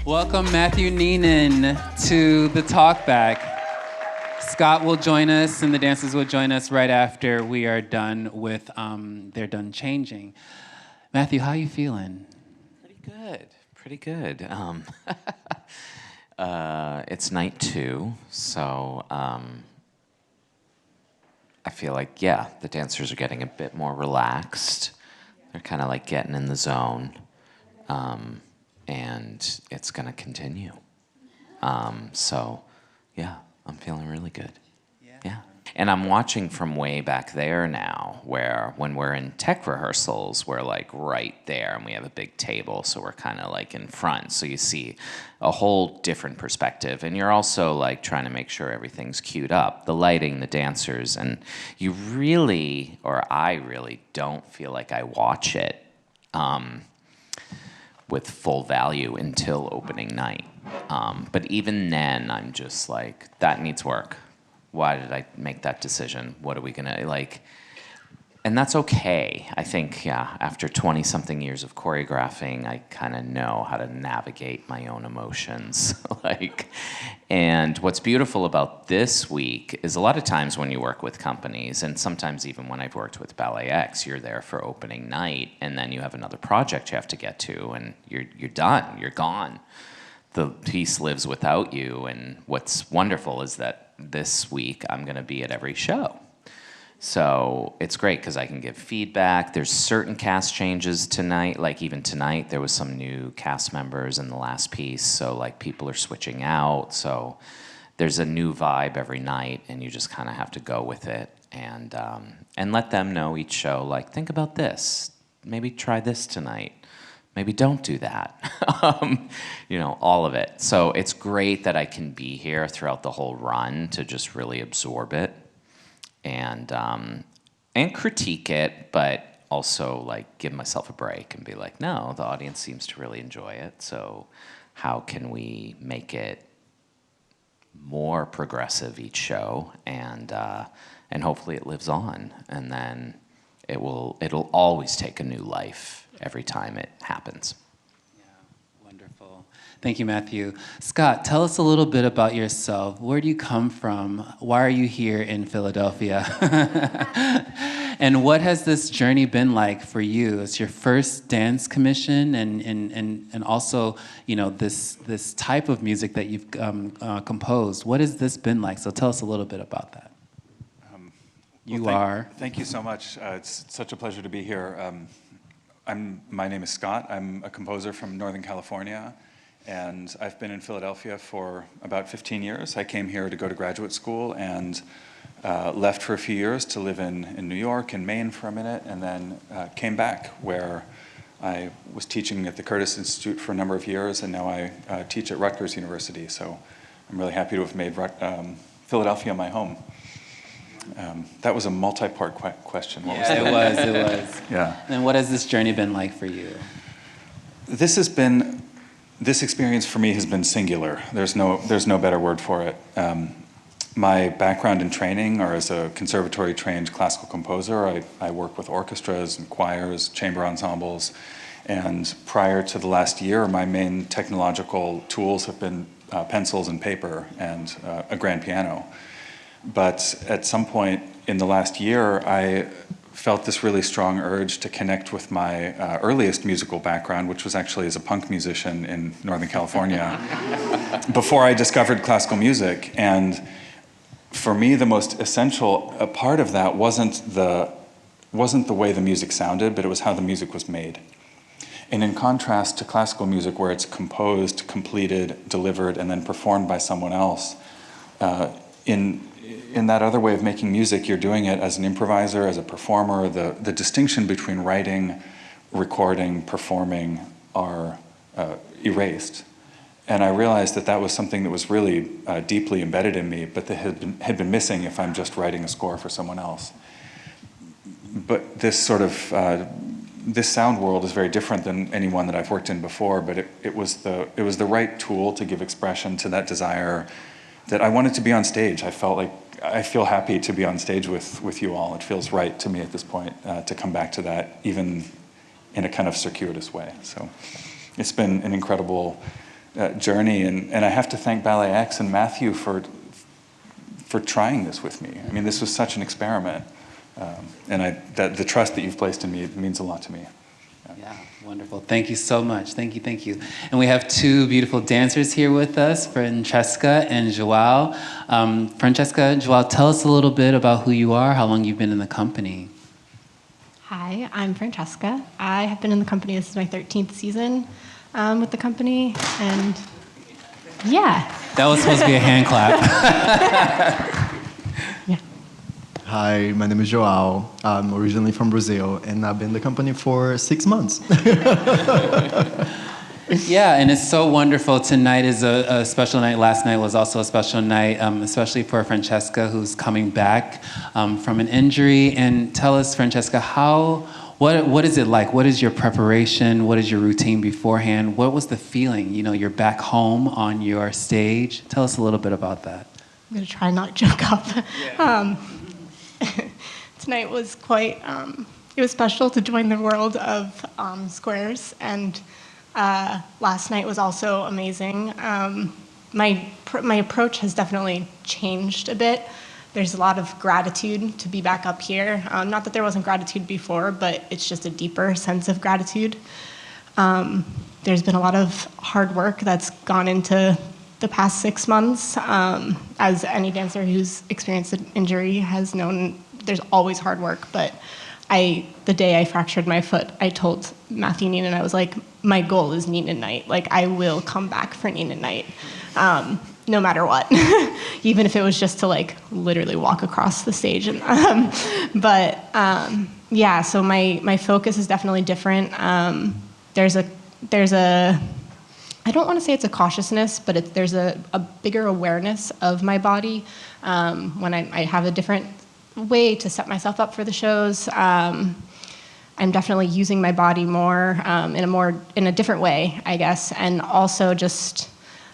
Welcome Matthew Neenan to the Talkback. Scott will join us and the dancers will join us right after we are done with, they're done changing. Matthew, how are you feeling? Pretty good. It's night 2, so I feel like, yeah, the dancers are getting a bit more relaxed. They're kind of like getting in the zone, and it's gonna continue. So, yeah, I'm feeling really good. Yeah. And I'm watching from way back there now, where when we're in tech rehearsals, we're like right there, and we have a big table, so we're kind of like in front. So you see a whole different perspective, and you're also like trying to make sure everything's queued up, the lighting, the dancers, and you really, or I really don't feel like I watch it with full value until opening night. But even then, I'm just like, that needs work. Why did I make that decision? What are we gonna, like, and that's okay. I think, yeah, after 20-something years of choreographing, I kind of know how to navigate my own emotions. And what's beautiful about this week is a lot of times when you work with companies, and sometimes even when I've worked with BalletX, you're there for opening night, and then you have another project you have to get to, and you're done, you're gone. The piece lives without you, and what's wonderful is that this week I'm gonna be at every show. So it's great because I can give feedback. There's certain cast changes tonight, like even tonight there was some new cast members in the last piece, so like people are switching out. So there's a new vibe every night, and you just kind of have to go with it and let them know each show, like, think about this, maybe try this tonight. Maybe don't do that, you know, all of it. So it's great that I can be here throughout the whole run to just really absorb it and critique it, but also like give myself a break and be like, no, the audience seems to really enjoy it. So how can we make it more progressive each show, and hopefully it lives on, and then it'll always take a new life every time it happens. Yeah, wonderful. Thank you, Matthew. Scott, tell us a little bit about yourself. Where do you come from? Why are you here in Philadelphia? And what has this journey been like for you? It's your first dance commission, and also, you know, this type of music that you've composed. What has this been like? So tell us a little bit about that. Thank you so much. It's such a pleasure to be here. My name is Scott. I'm a composer from Northern California, and I've been in Philadelphia for about 15 years. I came here to go to graduate school and left for a few years to live in New York and Maine for a minute, and then came back where I was teaching at the Curtis Institute for a number of years, and now I teach at Rutgers University. So I'm really happy to have made Philadelphia my home. That was a multi-part question. What was that? It was. Yeah. And what has this journey been like for you? This experience for me has been singular. There's no better word for it. My background and training are as a conservatory-trained classical composer. I work with orchestras and choirs, chamber ensembles, and prior to the last year, my main technological tools have been pencils and paper and a grand piano. But at some point in the last year, I felt this really strong urge to connect with my earliest musical background, which was actually as a punk musician in Northern California, before I discovered classical music. And for me, the most essential part of that wasn't the way the music sounded, but it was how the music was made. And in contrast to classical music, where it's composed, completed, delivered, and then performed by someone else, in that other way of making music, you're doing it as an improviser, as a performer. The distinction between writing, recording, performing are erased. And I realized that was something that was really deeply embedded in me, but that had been missing if I'm just writing a score for someone else. But this sort of, this sound world is very different than any one that I've worked in before, but it was the right tool to give expression to that desire that I wanted to be on stage. I feel happy to be on stage with you all. It feels right to me at this point to come back to that, even in a kind of circuitous way. So it's been an incredible journey, and I have to thank BalletX and Matthew for trying this with me. I mean, this was such an experiment, and the trust that you've placed in me, it means a lot to me. Yeah, wonderful. Thank you so much. Thank you, thank you. And we have two beautiful dancers here with us, Francesca and Joao. Francesca, Joao, tell us a little bit about who you are, how long you've been in the company. Hi, I'm Francesca. I have been in the company, this is my 13th season with the company, and yeah. That was supposed to be a hand clap. Yeah. Hi, my name is Joao. I'm originally from Brazil, and I've been in the company for 6 months. Yeah, and it's so wonderful. Tonight is a special night. Last night was also a special night, especially for Francesca, who's coming back from an injury. And tell us, Francesca, what is it like? What is your preparation? What is your routine beforehand? What was the feeling? You know, you're back home on your stage. Tell us a little bit about that. I'm going to try not to joke up. Yeah. Tonight was quite, it was special to join the world of squares, and last night was also amazing. My approach has definitely changed a bit. There's a lot of gratitude to be back up here. Not that there wasn't gratitude before, but it's just a deeper sense of gratitude. There's been a lot of hard work that's gone into the past 6 months. As any dancer who's experienced an injury has known, there's always hard work, but the day I fractured my foot, I told Matthew Neenan, I was like, my goal is Neenan night. Like, I will come back for Neenan night, no matter what. Even if it was just to, like, literally walk across the stage. And, yeah, so my focus is definitely different. There's a I don't want to say it's a cautiousness, but there's a bigger awareness of my body when I have a different way to set myself up for the shows. I'm definitely using my body more in a different way, I guess, and also just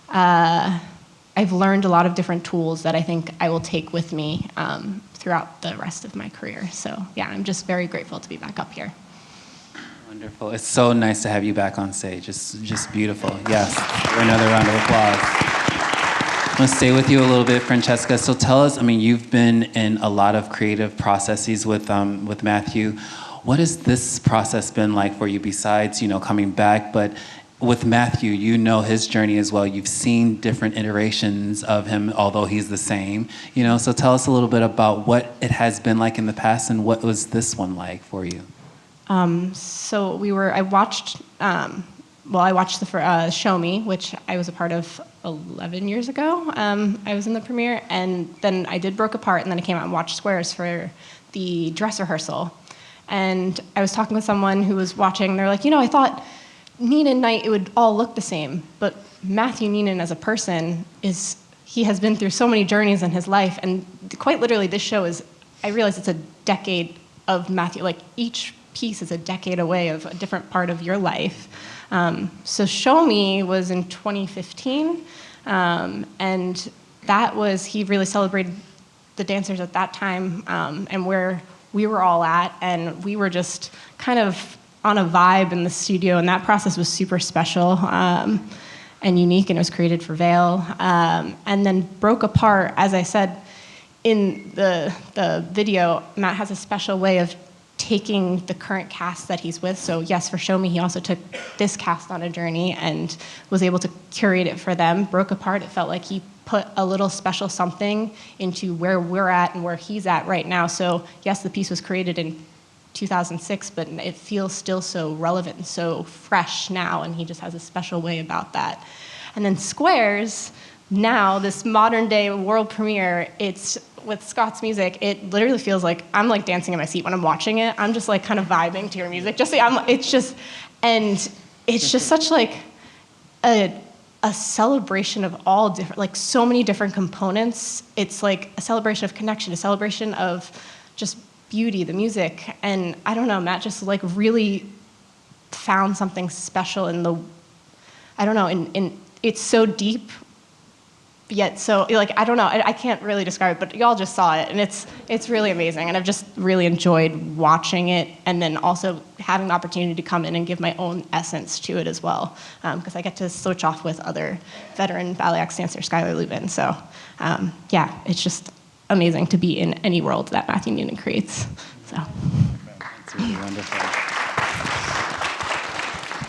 I've learned a lot of different tools that I think I will take with me throughout the rest of my career. So yeah, I'm just very grateful to be back up here. Wonderful. It's so nice to have you back on stage. It's just beautiful. Yes. Another round of applause. I'm going to stay with you a little bit, Francesca. So tell us, I mean, you've been in a lot of creative processes with Matthew. What has this process been like for you besides, coming back? But with Matthew, you know his journey as well. You've seen different iterations of him, although he's the same. So tell us a little bit about what it has been like in the past and what was this one like for you? So I watched the Show Me, which I was a part of 11 years ago. I was in the premiere, and then I did Broke Apart, and then I came out and watched Squares for the dress rehearsal. And I was talking with someone who was watching, and they're like, I thought Neenan night, it would all look the same, but Matthew Neenan as a person he has been through so many journeys in his life, and quite literally this show I realize it's a decade of Matthew, like each piece is a decade away of a different part of your life. So Show Me was in 2015, and he really celebrated the dancers at that time, and where we were all at, and we were just kind of on a vibe in the studio, and that process was super special and unique, and it was created for Veil. And then Broke Apart, as I said, in the video, Matt has a special way of taking the current cast that he's with. So yes, for Show Me, he also took this cast on a journey and was able to curate it for them. Broke Apart, it felt like he put a little special something into where we're at and where he's at right now. So yes, the piece was created in 2006, but it feels still so relevant and so fresh now, and he just has a special way about that. And then Squares, now, this modern day world premiere, it's with Scott's music, it literally feels like I'm like dancing in my seat when I'm watching it. I'm just like kind of vibing to your music. It's just such like a celebration of all different, like so many different components. It's like a celebration of connection, a celebration of just beauty, the music. And I don't know, Matt just like really found something special in it's so deep yet so, like, I don't know, I can't really describe it, but y'all just saw it, and it's really amazing, and I've just really enjoyed watching it, and then also having the opportunity to come in and give my own essence to it as well, because I get to switch off with other veteran BalletX dancer, Skylar Lubin, so yeah, it's just amazing to be in any world that Matthew Noonan creates, so. That's really wonderful.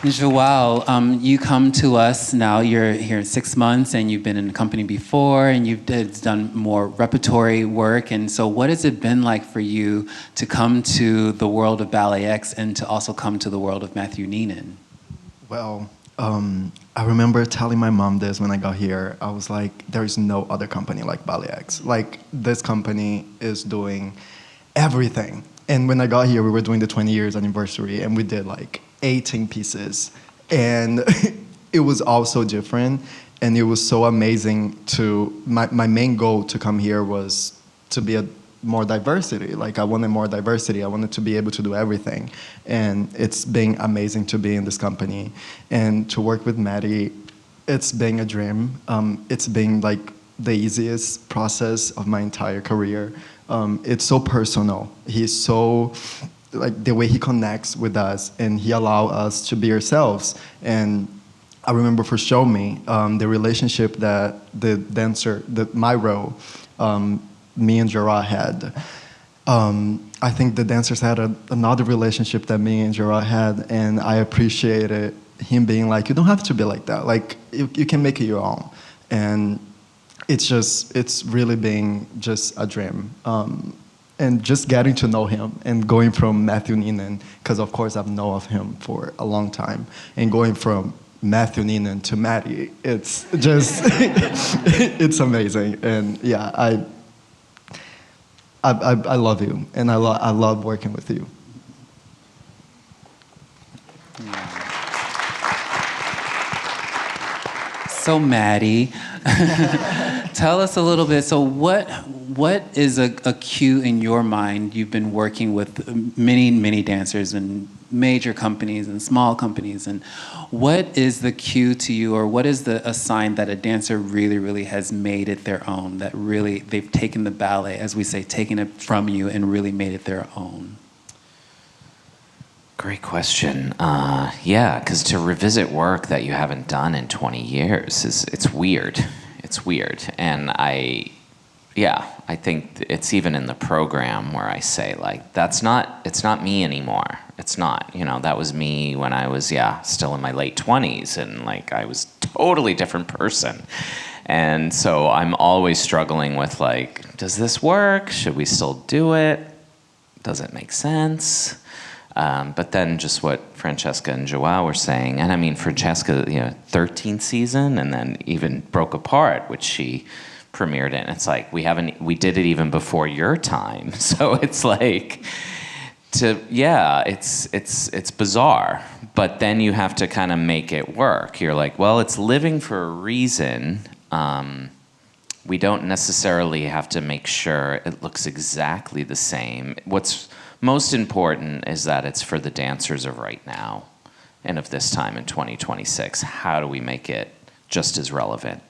Joao, you come to us now, you're here 6 months and you've been in the company before and you've done more repertory work. And so what has it been like for you to come to the world of BalletX and to also come to the world of Matthew Noonan? Well, I remember telling my mom this when I got here. I was like, there is no other company like BalletX. Like, this company is doing everything. And when I got here, we were doing the 20 years anniversary and we did like 18 pieces, and it was all so different, and it was so amazing to, my main goal to come here was to be a more diversity. Like, I wanted more diversity. I wanted to be able to do everything, and it's been amazing to be in this company and to work with Maddie. It's been a dream. It's been like the easiest process of my entire career. It's so personal. He's so, like, the way he connects with us, and he allows us to be ourselves. And I remember for Show Me, the relationship that the dancer, my role, me and Gerard had. I think the dancers had another relationship that me and Gerard had, and I appreciated him being like, you don't have to be like that. Like, you can make it your own. And it's really been just a dream. And just getting to know him and going from Matthew Noonan, because of course I've known of him for a long time, and going from Matthew Noonan to Maddie, it's just, it's amazing. And yeah, I love you, and I love working with you. So Maddie, tell us a little bit. So what is a cue in your mind? You've been working with many dancers in major companies and small companies, and what is the cue to you, or what is a sign that a dancer really has made it their own? That really they've taken the ballet, as we say, taken it from you and really made it their own. Great question. Yeah, because to revisit work that you haven't done in 20 years it's weird. It's weird, and I think it's even in the program where I say, like, it's not me anymore. It's not, that was me when I was, still in my late 20s, and like I was a totally different person. And so I'm always struggling with, like, does this work? Should we still do it? Does it make sense? But then just what Francesca and Joao were saying, and I mean, Francesca, 13th season, and then even Broke Apart, which she premiered in. It's like, we did it even before your time. So it's like, it's bizarre. But then you have to kind of make it work. You're like, well, it's living for a reason. We don't necessarily have to make sure it looks exactly the same. What's most important is that it's for the dancers of right now and of this time in 2026. How do we make it just as relevant?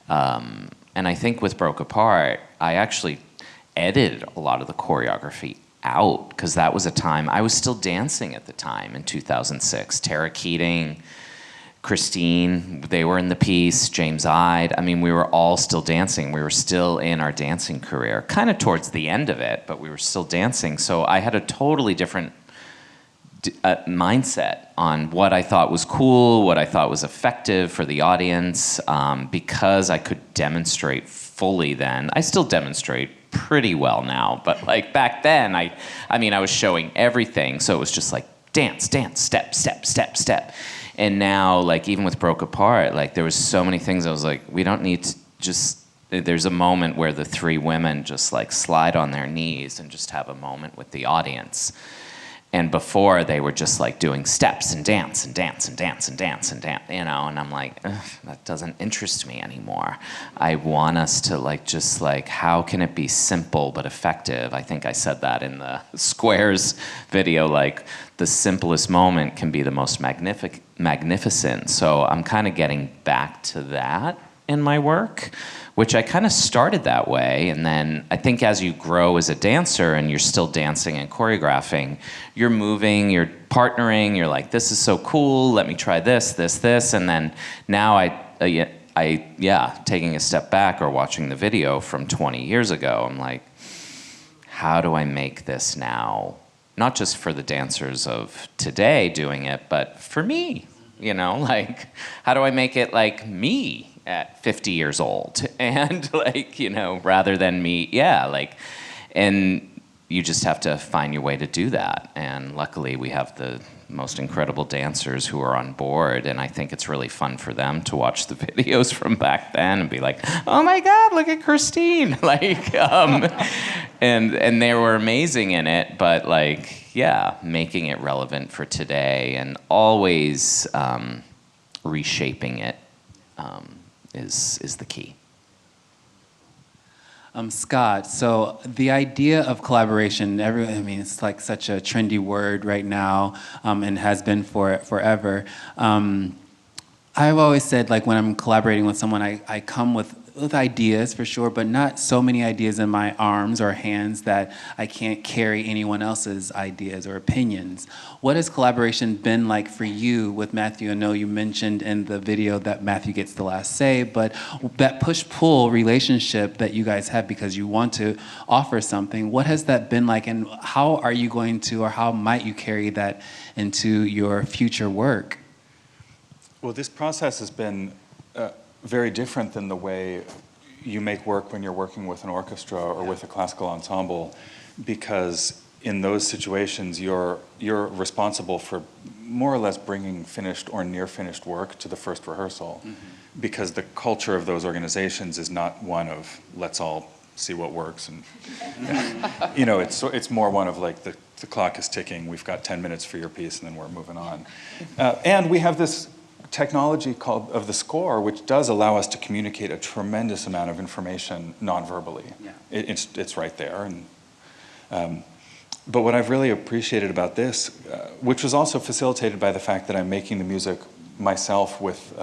And I think with Broke Apart, I actually edited a lot of the choreography out, because that was a time, I was still dancing at the time in 2006. Tara Keating, Christine, they were in the piece, James Ide. I mean, we were all still dancing. We were still in our dancing career, kind of towards the end of it, but we were still dancing. So I had a totally different mindset on what I thought was cool, what I thought was effective for the audience, because I could demonstrate fully then. I still demonstrate pretty well now, but like back then, I mean, I was showing everything, so it was just like dance, dance, step, step, step, step. And now, like, even with Broke Apart, like, there was so many things I was like, we don't need to just, there's a moment where the three women just like slide on their knees and just have a moment with the audience. And before, they were just like doing steps and dance and dance and dance and dance and dance, and I'm like, that doesn't interest me anymore. I want us to like, just like, how can it be simple but effective? I think I said that in the Squares video, like, the simplest moment can be the most magnificent. So I'm kind of getting back to that. in my work, which I kind of started that way. And then I think as you grow as a dancer and you're still dancing and choreographing, you're moving, you're partnering, you're like, this is so cool, let me try this, this, this. And then now taking a step back or watching the video from 20 years ago, I'm like, how do I make this now? Not just for the dancers of today doing it, but for me, you know, like, how do I make it like me at 50 years old? And like, you know, rather than me, and you just have to find your way to do that. And luckily we have the most incredible dancers who are on board, and I think it's really fun for them to watch the videos from back then and be like, oh my God, look at Christine. Like, and they were amazing in it, but like, yeah, making it relevant for today and always reshaping it is the key. Scott, so the idea of collaboration, it's like such a trendy word right now, and has been for forever. I've always said, like, when I'm collaborating with someone, I come with ideas for sure, but not so many ideas in my arms or hands that I can't carry anyone else's ideas or opinions. What has collaboration been like for you with Matthew? I know you mentioned in the video that Matthew gets the last say, but that push-pull relationship that you guys have because you want to offer something, what has that been like, and how are you going to, or how might you carry that into your future work? Well, this process has been very different than the way you make work when you're working with an orchestra or with a classical ensemble, because in those situations you're responsible for more or less bringing finished or near finished work to the first rehearsal, because the culture of those organizations is not one of let's all see what works, and you know, it's more one of like the clock is ticking, we've got 10 minutes for your piece and then we're moving on. And we have this technology of the score, which does allow us to communicate a tremendous amount of information non-verbally. Yeah. It's right there. And but what I've really appreciated about this, which was also facilitated by the fact that I'm making the music myself with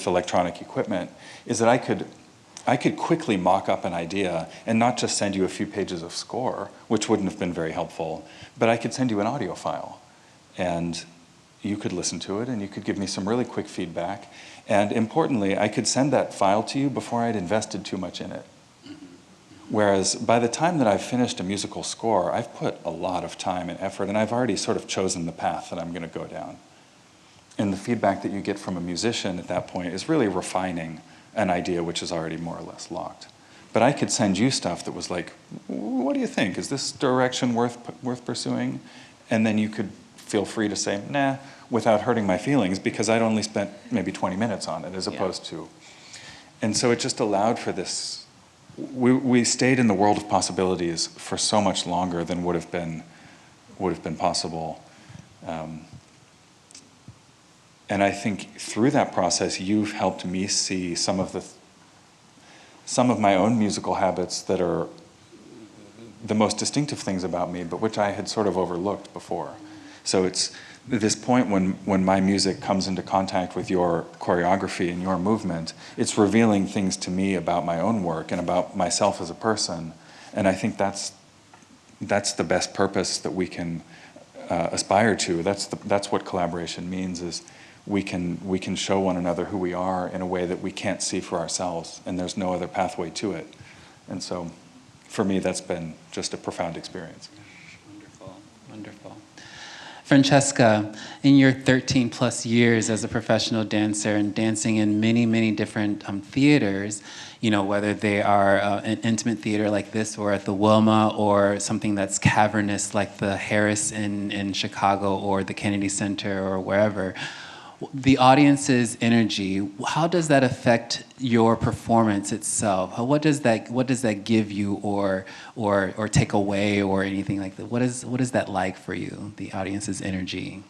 electronic equipment, is that I could quickly mock up an idea and not just send you a few pages of score, which wouldn't have been very helpful, but I could send you an audio file. And you could listen to it and you could give me some really quick feedback. And importantly, I could send that file to you before I'd invested too much in it. Whereas by the time that I've finished a musical score, I've put a lot of time and effort, and I've already sort of chosen the path that I'm going to go down. And the feedback that you get from a musician at that point is really refining an idea which is already more or less locked. But I could send you stuff that was like, what do you think? Is this direction worth pursuing? And then you could feel free to say, nah, without hurting my feelings, because I'd only spent maybe 20 minutes on it as opposed to. And so it just allowed for this. We stayed in the world of possibilities for so much longer than would have been possible. And I think through that process, you've helped me see some of my own musical habits that are the most distinctive things about me, but which I had sort of overlooked before. So it's this point when my music comes into contact with your choreography and your movement, it's revealing things to me about my own work and about myself as a person. And I think that's the best purpose that we can aspire to. That's what collaboration means, is we can show one another who we are in a way that we can't see for ourselves, and there's no other pathway to it. And so for me, that's been just a profound experience. Wonderful, wonderful. Francesca, in your 13 plus years as a professional dancer and dancing in many, many different theaters, you know, whether they are an intimate theater like this or at the Wilma, or something that's cavernous like the Harris in Chicago or the Kennedy Center or wherever, the audience's energy, how does that affect your performance itself? What does that give you, or take away, or anything like that? What is that like for you, the audience's energy?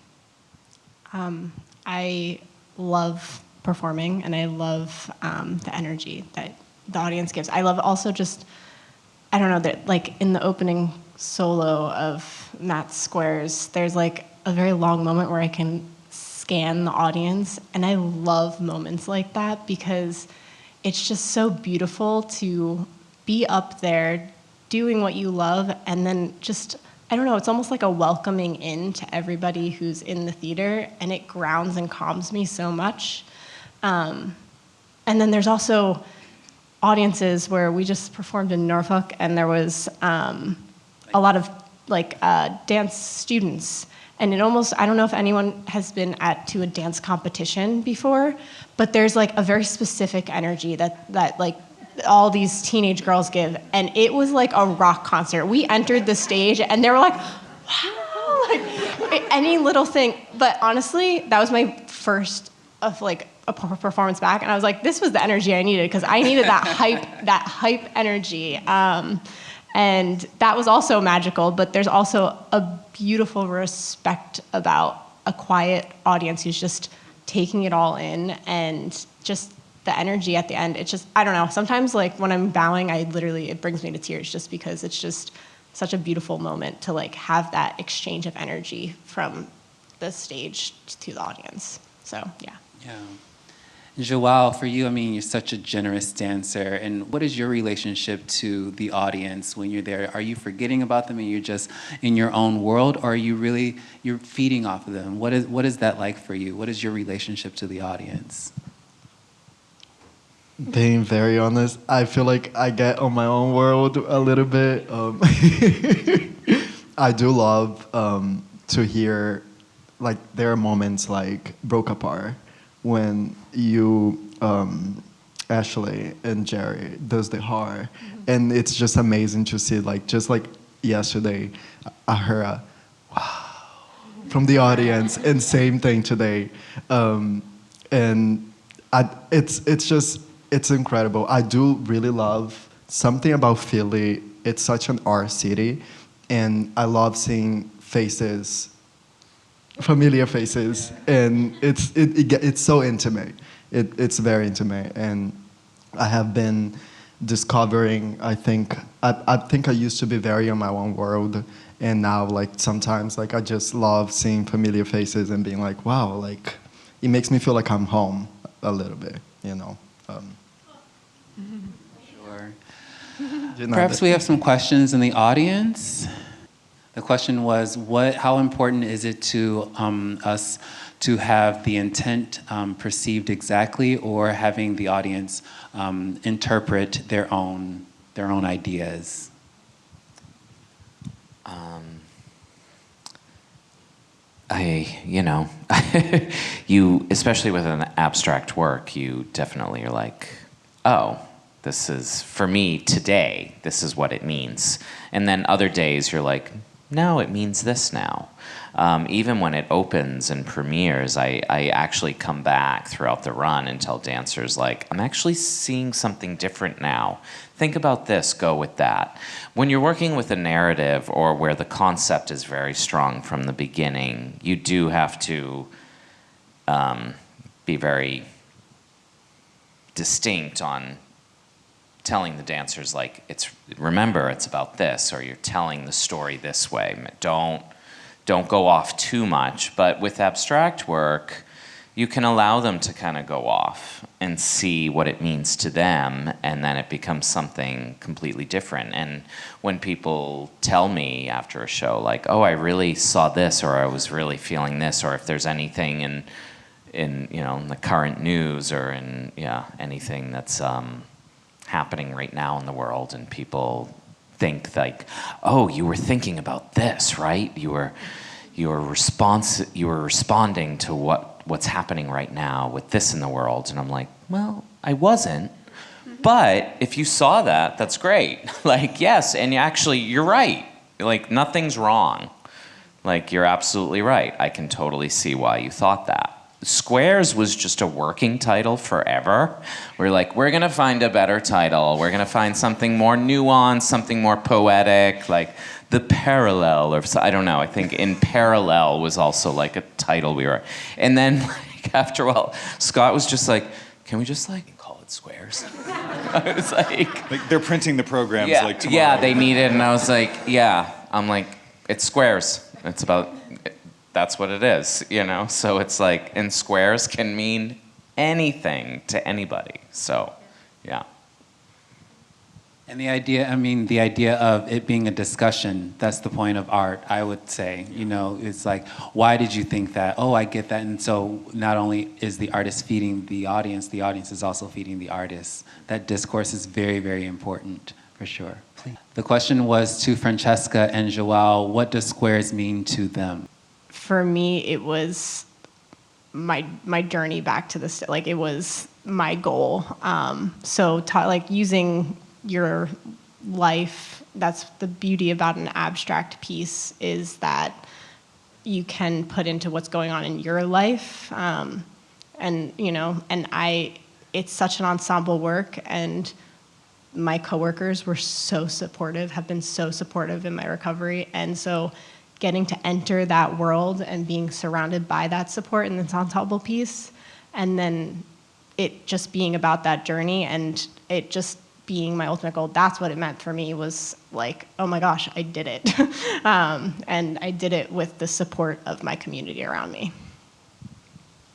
I love performing, and I love the energy that the audience gives. I love also just, I don't know, that like in the opening solo of Matt's Squares, there's like a very long moment where I can scan the audience. And I love moments like that because it's just so beautiful to be up there doing what you love and then just, I don't know, it's almost like a welcoming in to everybody who's in the theater, and it grounds and calms me so much. And then there's also audiences where we just performed in Norfolk, and there was a lot of dance students. And it almost, I don't know if anyone has been to a dance competition before, but there's like a very specific energy that like all these teenage girls give. And it was like a rock concert. We entered the stage and they were like, wow, like any little thing. But honestly, that was my first of like a performance back. And I was like, this was the energy I needed, because I needed that hype energy. And that was also magical, but there's also a beautiful respect about a quiet audience who's just taking it all in, and just the energy at the end. It's just, I don't know, sometimes like when I'm bowing, it brings me to tears, just because it's just such a beautiful moment to like have that exchange of energy from the stage to the audience. So, yeah. Yeah. Joao, for you, I mean, you're such a generous dancer. And what is your relationship to the audience when you're there? Are you forgetting about them and you're just in your own world, or are you're feeding off of them? What is that like for you? What is your relationship to the audience? Being very honest, I feel like I get on my own world a little bit. I do love to hear, like, there are moments like Broke Apart when you, Ashley and Jerry does the horror. And it's just amazing to see, like, just like yesterday, I heard a wow from the audience, and same thing today. It's incredible. I do really love something about Philly. It's such an art city, and I love seeing faces, familiar faces, and it's so intimate. It's very intimate, and I have been discovering. I think I used to be very in my own world, and now like sometimes like I just love seeing familiar faces and being like, wow, like it makes me feel like I'm home a little bit, you know. Sure. Perhaps we have some questions in the audience. The question was, how important is it to us to have the intent perceived exactly, or having the audience interpret their own ideas? You, especially with an abstract work, you definitely are like, oh, this is, for me today, this is what it means. And then other days you're like, no, it means this now. Even when it opens and premieres, I actually come back throughout the run and tell dancers, like, I'm actually seeing something different now. Think about this, go with that. When you're working with a narrative, or where the concept is very strong from the beginning, you do have to be very distinct on telling the dancers, like, remember, it's about this, or you're telling the story this way. Don't go off too much. But with abstract work, you can allow them to kind of go off and see what it means to them, and then it becomes something completely different. And when people tell me after a show, like, oh, I really saw this, or I was really feeling this, or if there's anything in the current news, or in anything that's happening right now in the world, and people think like, oh, you were thinking about this, right? You were responding to what's happening right now with this in the world. And I'm like, well, I wasn't. But if you saw that, that's great. Like, yes, and you're right. Like, nothing's wrong. Like, you're absolutely right. I can totally see why you thought that. Squares was just a working title forever. We're like, we're gonna find a better title. We're gonna find something more nuanced, something more poetic, like The Parallel, or I don't know. I think In Parallel was also like a title we were. And then like after a while, Scott was just like, can we just like call it Squares? I was like they're printing the programs like tomorrow. Yeah, they need it, and I was like, yeah. I'm like, it's Squares. It's about that's what it is, you know? So it's like, and squares can mean anything to anybody. So, yeah. And the idea, I mean, the idea of it being a discussion, that's the point of art, I would say. You know, it's like, why did you think that? Oh, I get that. And so not only is the artist feeding the audience is also feeding the artist. That discourse is very, very important, for sure. Please. The question was to Francesca and Joao, what does squares mean to them? For me, it was my journey back to this, like it was my goal. So like using your life, that's the beauty about an abstract piece, is that you can put into what's going on in your life. And, you know, and it's such an ensemble work, and my coworkers were so supportive, have been so supportive in my recovery. And so getting to enter that world and being surrounded by that support in this ensemble piece, and then it just being about that journey and it just being my ultimate goal, that's what it meant for me, was like, oh my gosh, I did it. And I did it with the support of my community around me.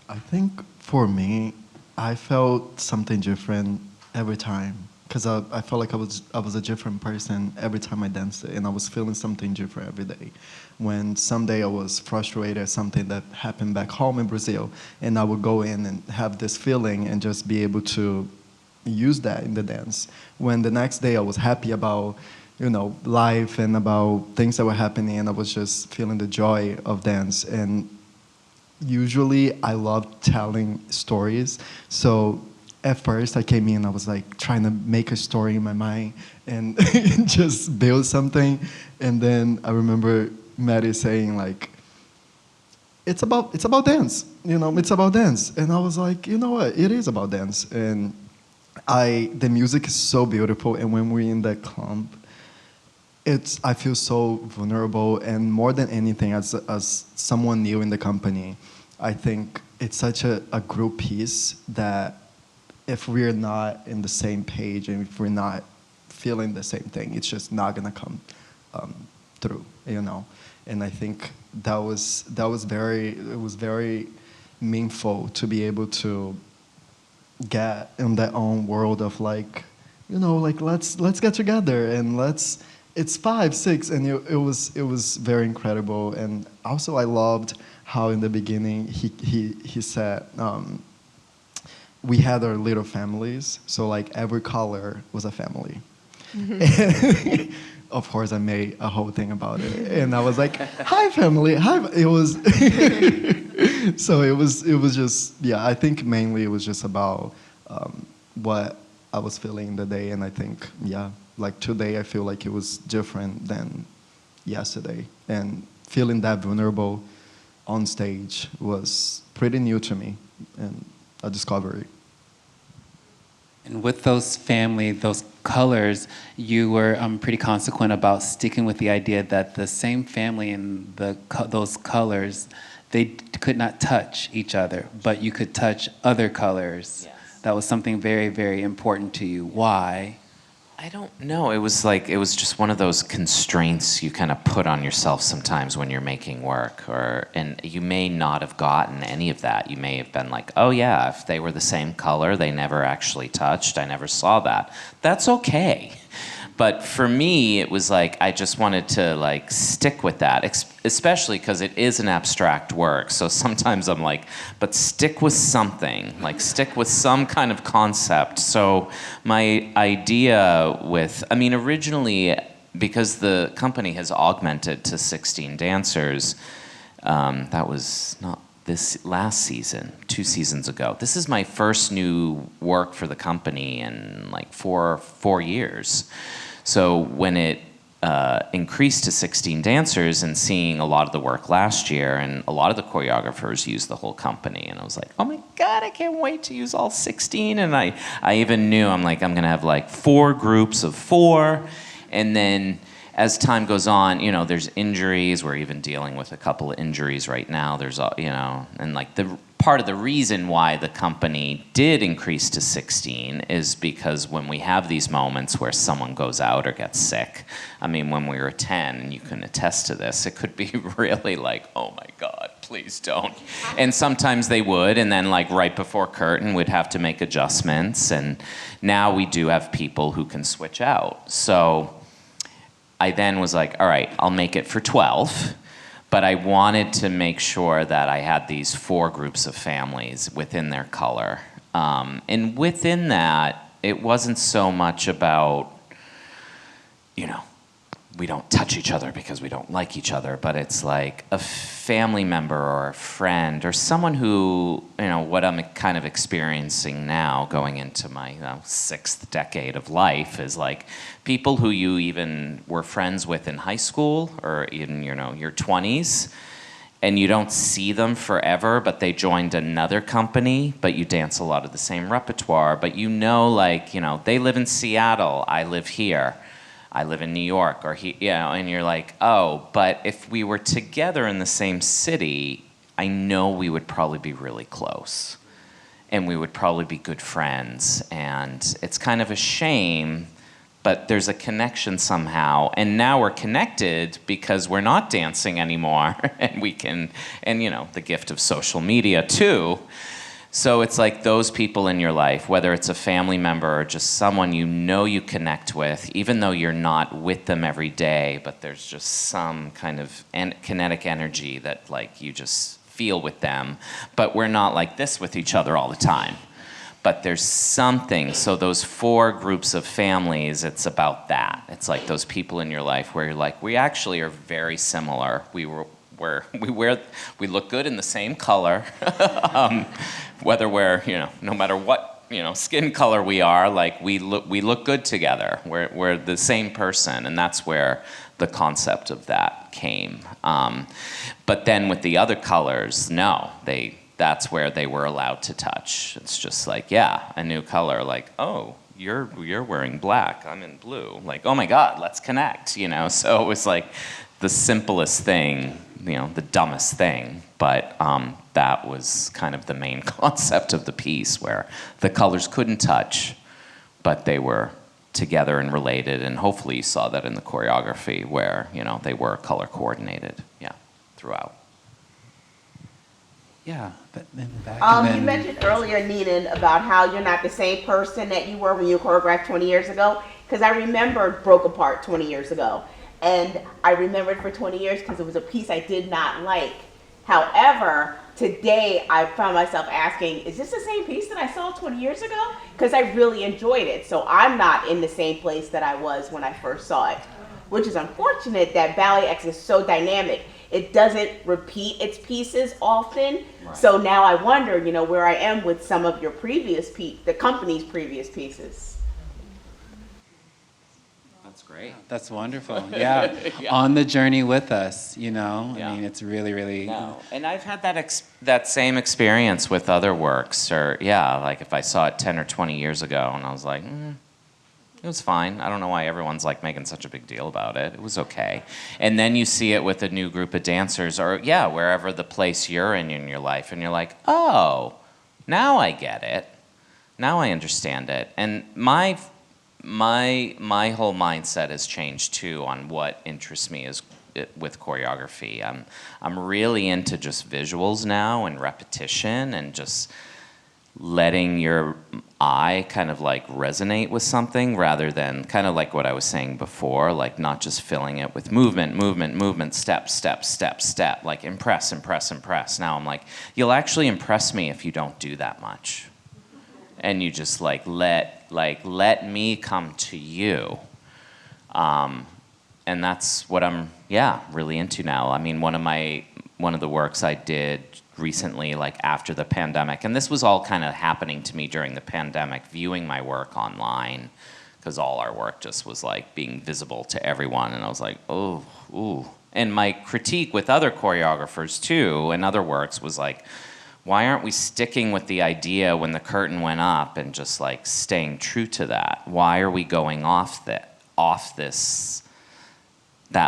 I think for me, I felt something different every time, because I felt like I was a different person every time I danced it, and I was feeling something different every day. When someday I was frustrated at something that happened back home in Brazil, and I would go in and have this feeling and just be able to use that in the dance. When the next day I was happy about, you know, life and about things that were happening, and I was just feeling the joy of dance. And usually I love telling stories, so at first I came in, I was like trying to make a story in my mind and just build something. And then I remember Maddie saying like, it's about dance, you know, it's about dance. And I was like, you know what, it is about dance. And the music is so beautiful, and when we're in that clump, I feel so vulnerable. And more than anything, as someone new in the company, I think it's such a group piece that if we're not in the same page and if we're not feeling the same thing, it's just not gonna come through, you know. And I think it was very meaningful to be able to get in that own world of like, you know, like let's get together and it's 5, 6, and it was very incredible. And also I loved how in the beginning he said we had our little families, so like every color was a family. Mm-hmm. Of course I made a whole thing about it, and I was like, hi family, hi. It was so it was just, yeah, I think mainly it was just about what I was feeling in the day. And I think, yeah, like today I feel like it was different than yesterday, and feeling that vulnerable on stage was pretty new to me and a discovery. And with those colors, you were pretty consequent about sticking with the idea that the same family and those colors, they could not touch each other, but you could touch other colors. Yes. That was something very, very important to you. Why? I don't know. It was just one of those constraints you kind of put on yourself sometimes when you're making work, and you may not have gotten any of that. You may have been like, oh yeah, if they were the same color, they never actually touched, I never saw that. That's okay. But for me, it was like, I just wanted to like stick with that, especially because it is an abstract work. So sometimes I'm like, but stick with something, like stick with some kind of concept. So my idea originally, because the company has augmented to 16 dancers, that was not this last season, 2 seasons ago. This is my first new work for the company in like four years. So when it increased to 16 dancers, and seeing a lot of the work last year, and a lot of the choreographers used the whole company, and I was like, oh my God, I can't wait to use all 16. And I even knew, I'm gonna have like 4 groups of 4, and then as time goes on, you know, there's injuries. We're even dealing with a couple of injuries right now. There's, you know, and like part of the reason why the company did increase to 16 is because when we have these moments where someone goes out or gets sick, I mean, when we were 10, and you can attest to this, it could be really like, oh my God. please don't. And sometimes they would, and then like right before curtain, we'd have to make adjustments. And now we do have people who can switch out. So I then was like, all right, I'll make it for 12. But I wanted to make sure that I had these 4 groups of families within their color. And within that, it wasn't so much about, you know, we don't touch each other because we don't like each other, but it's like a family member or a friend or someone who, you know, what I'm kind of experiencing now going into my 6th decade of life is like people who you even were friends with in high school or in, you know, your 20s, and you don't see them forever, but they joined another company, but you dance a lot of the same repertoire, but you know, like, you know, they live in Seattle, I live here. I live in New York, or you know, and you're like, oh, but if we were together in the same city, I know we would probably be really close, and we would probably be good friends, and it's kind of a shame, but there's a connection somehow, and now we're connected because we're not dancing anymore, and we can, and you know, the gift of social media too. So it's like those people in your life, whether it's a family member or just someone you know you connect with, even though you're not with them every day, but there's just some kind of kinetic energy that like you just feel with them. But we're not like this with each other all the time. But there's something, so those 4 groups of families, it's about that. It's like those people in your life where you're like, we actually are very similar. We look good in the same color. Whether we're, you know, no matter what, you know, skin color we are, like we look good together. We're the same person, and that's where the concept of that came. But then with the other colors, no, that's where they were allowed to touch. It's just like, yeah, a new color, like, oh, you're wearing black, I'm in blue. Like, oh my God, let's connect, you know? So it was like the simplest thing, you know, the dumbest thing, but that was kind of the main concept of the piece, where the colors couldn't touch, but they were together and related, and hopefully you saw that in the choreography where, you know, they were color coordinated, yeah, throughout. Yeah, but then back and then, You mentioned earlier, Neenan, about how you're not the same person that you were when you choreographed 20 years ago, because I remembered Broke Apart 20 years ago. And I remembered for 20 years because it was a piece I did not like. However, today I found myself asking, is this the same piece that I saw 20 years ago? Because I really enjoyed it. So I'm not in the same place that I was when I first saw it, which is unfortunate that BalletX is so dynamic. It doesn't repeat its pieces often. Right. So now I wonder, you know, where I am with some of your previous the company's previous pieces. That's great. That's wonderful. Yeah. Yeah. On the journey with us, you know. Yeah. I mean, it's really, really. No. And I've had that same experience with other works, or yeah, like if I saw it 10 or 20 years ago, and I was like, it was fine. I don't know why everyone's like making such a big deal about it. It was okay. And then you see it with a new group of dancers, or yeah, wherever the place you're in your life, and you're like, oh, now I get it. Now I understand it. And my whole mindset has changed too on what interests me is with choreography. I'm really into just visuals now and repetition and just letting your eye kind of like resonate with something rather than kind of like what I was saying before, like not just filling it with movement, step, like impress. Now I'm like, you'll actually impress me if you don't do that much. And you just like let me come to you. And that's what I'm really into now. I mean, one of the works I did recently, like after the pandemic, and this was all kind of happening to me during the pandemic, viewing my work online, because all our work just was like being visible to everyone, and I was like, oh, ooh. And my critique with other choreographers too, and other works was like, why aren't we sticking with the idea when the curtain went up and just like staying true to that? Why are we going off that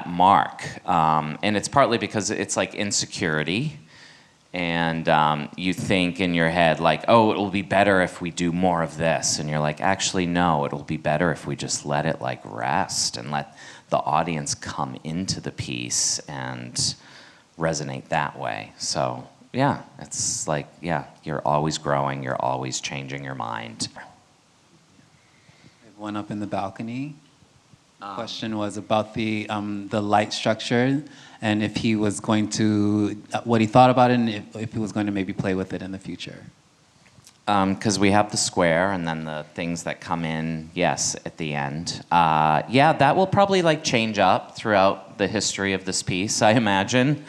mark? And it's partly because it's like insecurity, and you think in your head like, oh, it'll be better if we do more of this, and you're like, actually no, it'll be better if we just let it like rest and let the audience come into the piece and resonate that way. So yeah, it's like, yeah, you're always growing, you're always changing your mind. I have one up in the balcony. Question was about the light structure, and if he was going to, what he thought about it, and if he was going to maybe play with it in the future. Because we have the square and then the things that come in, yes, at the end. Yeah, that will probably like change up throughout the history of this piece, I imagine,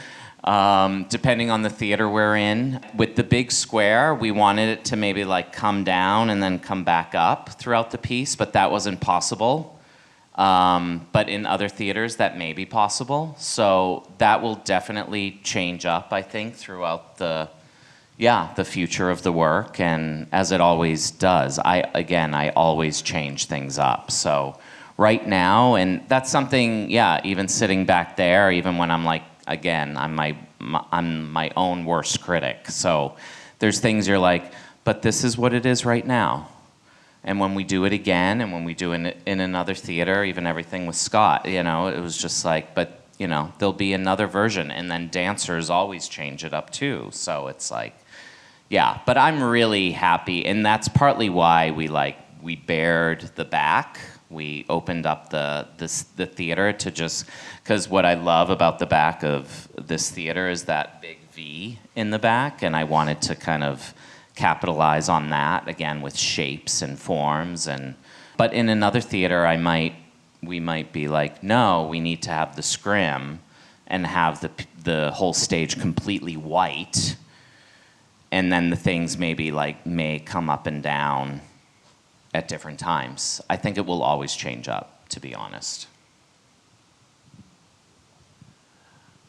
depending on the theater we're in. With the big square, we wanted it to maybe like come down and then come back up throughout the piece, but that wasn't possible. But in other theaters, that may be possible. So that will definitely change up, I think, throughout the future of the work, and as it always does. I always change things up. So right now, and that's something, even sitting back there, even when I'm like, again, I'm my own worst critic. So there's things you're like, but this is what it is right now. And when we do it again, and when we do it in another theater, even everything with Scott, it was just like, but, there'll be another version. And then dancers always change it up too. So it's like, yeah, but I'm really happy. And that's partly why we bared the back. We opened up the theater to just, because what I love about the back of this theater is that big V in the back. And I wanted to kind of capitalize on that again with shapes and forms. But in another theater, we might be like, no, we need to have the scrim and have the whole stage completely white, and then the things may come up and down at different times. I think it will always change up, to be honest.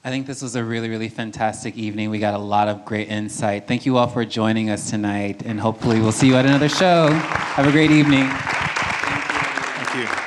I think this was a really, really fantastic evening. We got a lot of great insight. Thank you all for joining us tonight, and hopefully we'll see you at another show. Have a great evening. Thank you.